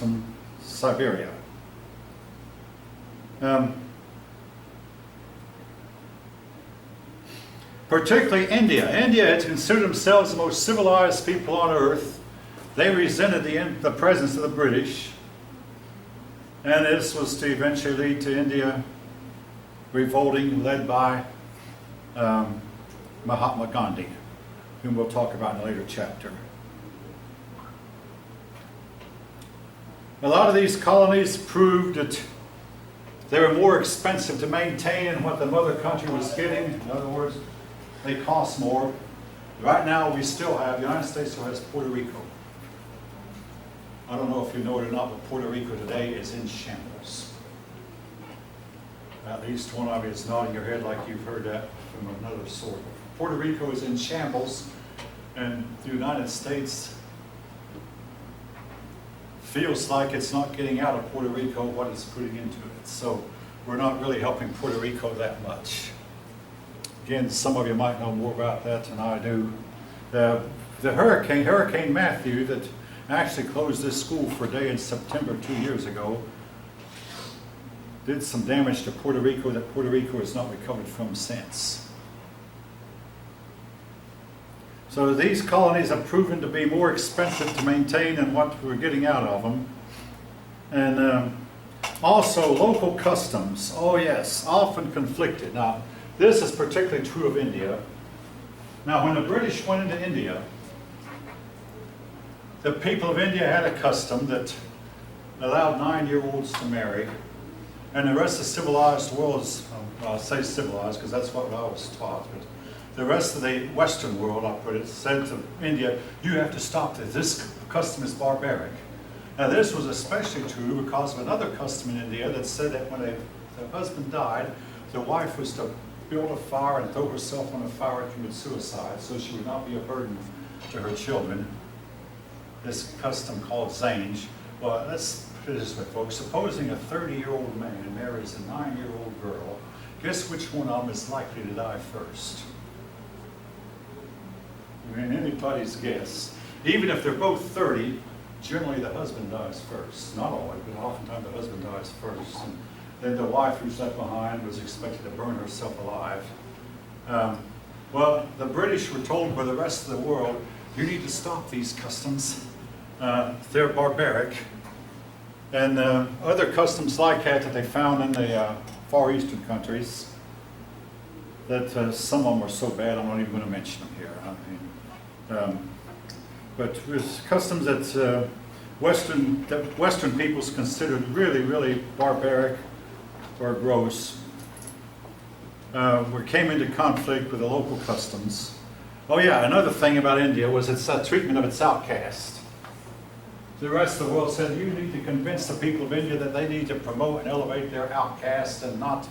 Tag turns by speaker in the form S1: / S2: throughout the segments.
S1: from Siberia. Particularly India. India had considered themselves the most civilized people on earth. They resented the presence of the British, and this was to eventually lead to India revolting, led by Mahatma Gandhi, whom we'll talk about in a later chapter. A lot of these colonies proved that they were more expensive to maintain than what the mother country was getting. In other words, they cost more. Right now we still have, the United States still has Puerto Rico. I don't know if you know it or not, but Puerto Rico today is in shambles. At least one of you is nodding your head like you've heard that from another source. Puerto Rico is in shambles, and the United States feels like it's not getting out of Puerto Rico what it's putting into it. So we're not really helping Puerto Rico that much. Again, some of you might know more about that than I do. The Hurricane Matthew, that actually closed this school for a day in September 2 years ago, did some damage to Puerto Rico that Puerto Rico has not recovered from since. So these colonies have proven to be more expensive to maintain than what we're getting out of them. And also local customs, oh yes, often conflicted. Now, this is particularly true of India. Now, when the British went into India, the people of India had a custom that allowed 9-year-olds to marry, and the rest of the civilized world is, I'll say civilized because that's what I was taught, but the rest of the Western world, I'll put it, said to India, you have to stop this. This custom is barbaric. Now this was especially true because of another custom in India that said that when the husband died, the wife was to build a fire and throw herself on a fire and commit suicide so she would not be a burden to her children. This custom called Zanj. Well, let's put it this way, folks. Supposing a 30-year-old man marries a 9-year-old girl, guess which one of them is likely to die first? I mean, anybody's guess. Even if they're both 30, generally the husband dies first. Not always, but oftentimes the husband dies first. And then the wife who's left behind was expected to burn herself alive. Well, the British were told by the rest of the world, you need to stop these customs. They're barbaric. And other customs like that they found in the Far Eastern countries, that some of them are so bad I'm not even going to mention them here. But there's customs that Western peoples considered really, really barbaric or gross, came into conflict with the local customs. Oh yeah, another thing about India was its treatment of its outcast. The rest of the world said, you need to convince the people of India that they need to promote and elevate their outcast and not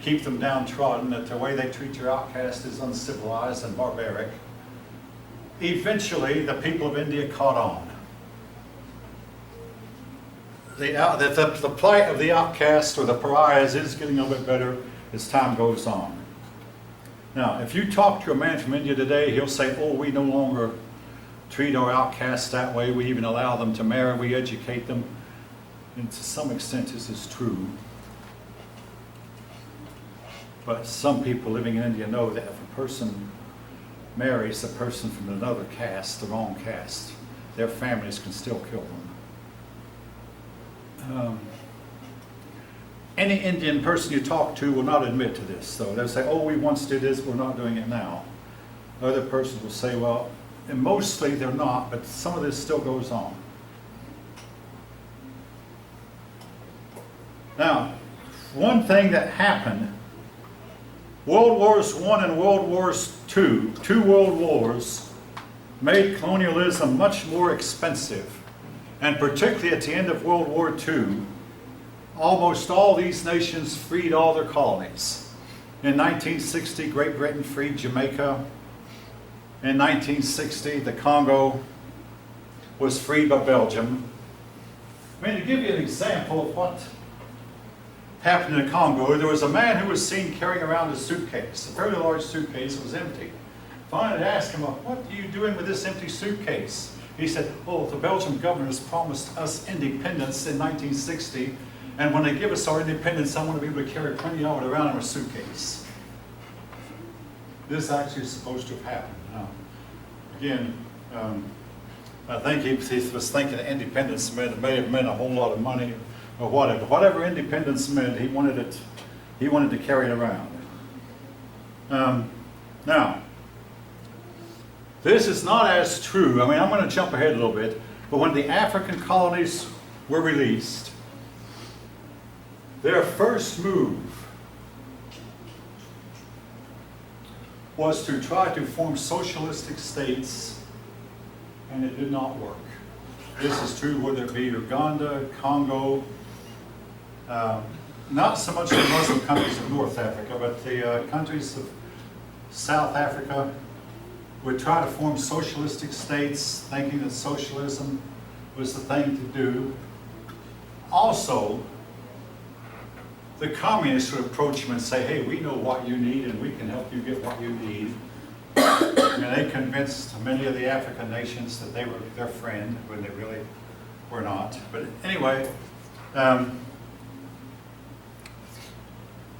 S1: keep them downtrodden, that the way they treat your outcast is uncivilized and barbaric. Eventually, the people of India caught on. The plight of the outcast or the pariahs is getting a little bit better as time goes on. Now, if you talk to a man from India today, he'll say, oh, we no longer treat our outcasts that way. We even allow them to marry. We educate them. And to some extent, this is true. But some people living in India know that if a person marries a person from another caste, the wrong caste, their families can still kill them. Any Indian person you talk to will not admit to this, though. They'll say, oh, we once did this, we're not doing it now. Other persons will say, well, and mostly they're not, but some of this still goes on. Now, one thing that happened, World Wars I and World Wars II, 2 world wars, made colonialism much more expensive. And particularly at the end of World War II, almost all these nations freed all their colonies. In 1960, Great Britain freed Jamaica. In 1960, the Congo was freed by Belgium. I mean, to give you an example of what happened in the Congo, there was a man who was seen carrying around a suitcase, a fairly large suitcase. It was empty. Finally asked him, well, what are you doing with this empty suitcase? He said, oh, the Belgian governors promised us independence in 1960, and when they give us our independence, I want to be able to carry plenty of it around in a suitcase. This actually is supposed to have happened. Now, again, I think he was thinking that independence may have meant a whole lot of money or whatever. Whatever independence meant, he wanted to carry it around. Now, this is not as true. I mean, I'm going to jump ahead a little bit, but when the African colonies were released, their first move was to try to form socialistic states, and it did not work. This is true whether it be Uganda, Congo, not so much the Muslim countries of North Africa, but the countries of South Africa would try to form socialistic states, thinking that socialism was the thing to do. Also, the communists would approach them and say, hey, we know what you need and we can help you get what you need. And they convinced many of the African nations that they were their friend when they really were not. But anyway,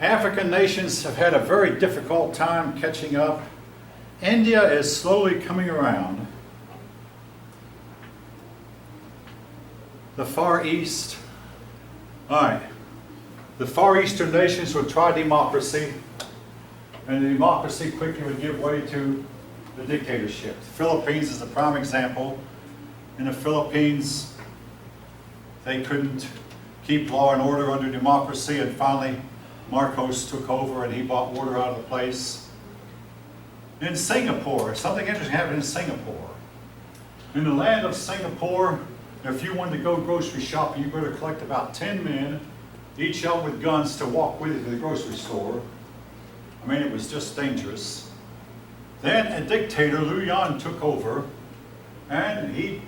S1: African nations have had a very difficult time catching up. India is slowly coming around. The Far East, all right, the Far Eastern nations would try democracy, and the democracy quickly would give way to the dictatorship. The Philippines is a prime example. In the Philippines, they couldn't keep law and order under democracy, and finally Marcos took over and he brought order out of the place. In Singapore, something interesting happened in Singapore. In the land of Singapore, if you wanted to go grocery shopping, you better collect about 10 men, each out with guns, to walk with you to the grocery store. I mean, it was just dangerous. Then a dictator, Liu Yan, took over, and he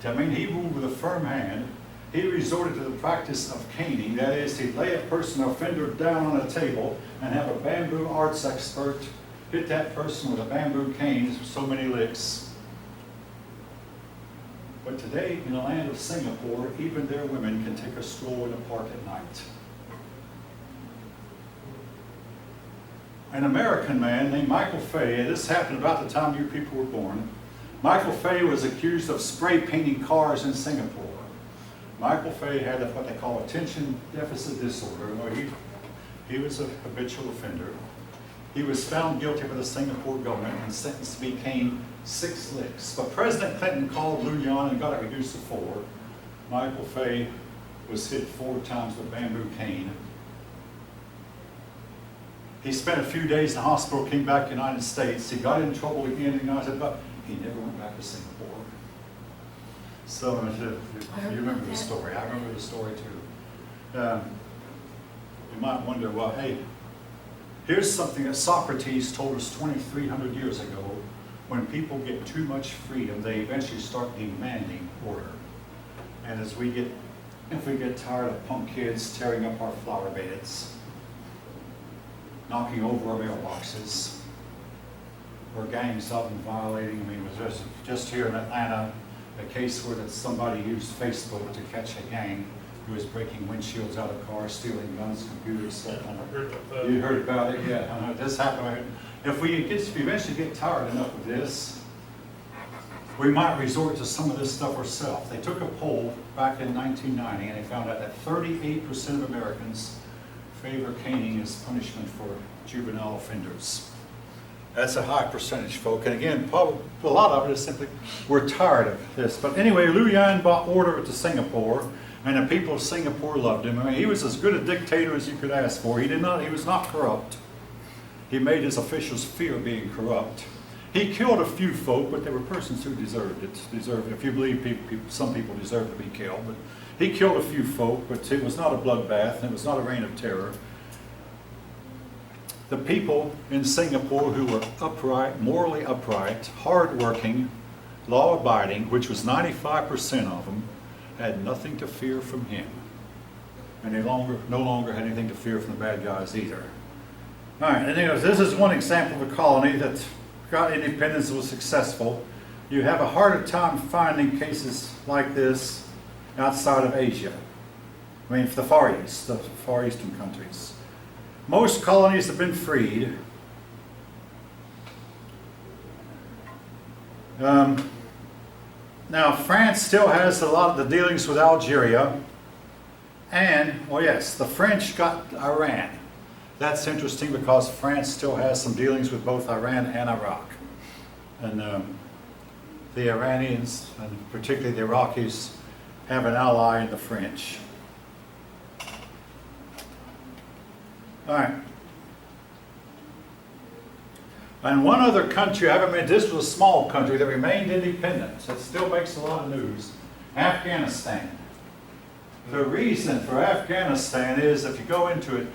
S1: ruled with a firm hand. He resorted to the practice of caning. That is, he'd lay a person, an offender, down on a table and have a bamboo arts expert hit that person with a bamboo cane, so many licks. But today, in the land of Singapore, even their women can take a stroll in the park at night. An American man named Michael Fay, and this happened about the time you people were born. Michael Fay was accused of spray painting cars in Singapore. Michael Fay had what they call attention deficit disorder. He was a habitual offender. He was found guilty by the Singapore government and sentenced to be caned 6 licks. But President Clinton called Liu Yan and got it reduced to 4. Michael Fay was hit 4 times with a bamboo cane. He spent a few days in the hospital, came back to the United States. He got in trouble again in the United States, but he never went back to Singapore. So, you remember the story. I remember the story too. You might wonder, well, hey, here's something that Socrates told us 2,300 years ago. When people get too much freedom, they eventually start demanding order. And if we get tired of punk kids tearing up our flower beds, knocking over our mailboxes, or gangs of them violating, I mean, it was just here in Atlanta, a case where somebody used Facebook to catch a gang who was breaking windshields out of cars, stealing guns, computers. You heard about it? Yeah, this happened. If we eventually get tired enough of this, we might resort to some of this stuff ourselves. They took a poll back in 1990 and they found out that 38% of Americans favor caning as punishment for juvenile offenders. That's a high percentage, folk. And again, probably a lot of it is simply we're tired of this. But anyway, Liu Yan brought order to Singapore, and the people of Singapore loved him. I mean, he was as good a dictator as you could ask for. He was not corrupt. He made his officials fear being corrupt. He killed a few folk, but there were persons who deserved it. If you believe some people deserve to be killed. But he killed a few folk, but it was not a bloodbath, and it was not a reign of terror. The people in Singapore who were upright, morally upright, hardworking, law-abiding, which was 95% of them, had nothing to fear from him. And they no longer had anything to fear from the bad guys either. All right, and anyways, this is one example of a colony that got independence and was successful. you have a harder time finding cases like this outside of Asia. I mean, for the Far East, the Far Eastern countries. Most colonies have been freed. Now, France still has a lot of the dealings with Algeria. And, oh yes, the French got Iran. That's interesting because France still has some dealings with both Iran and Iraq. And the Iranians, and particularly the Iraqis, have an ally in the French. All right. And one other country, this was a small country that remained independent. It still makes a lot of news. Afghanistan. The reason for Afghanistan is, if you go into it,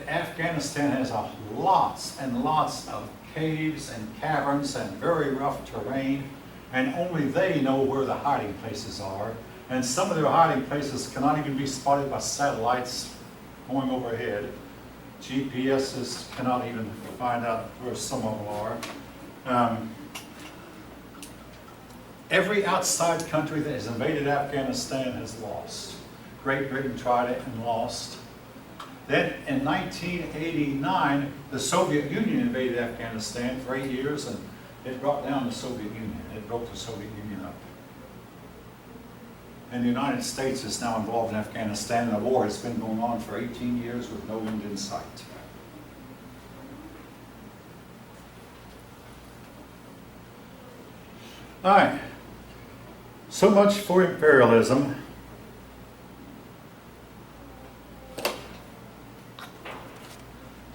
S1: Afghanistan has lots and lots of caves and caverns and very rough terrain, and only they know where the hiding places are. And some of their hiding places cannot even be spotted by satellites going overhead. GPSs cannot even find out where some of them are. Every outside country that has invaded Afghanistan has lost. Great Britain tried it and lost. Then in 1989, the Soviet Union invaded Afghanistan for 8 years, and it brought down the Soviet Union. It broke the Soviet Union up. And the United States is now involved in Afghanistan, and the war has been going on for 18 years with no end in sight. All right. So much for imperialism.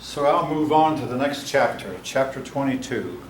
S1: So I'll move on to the next chapter, chapter 22.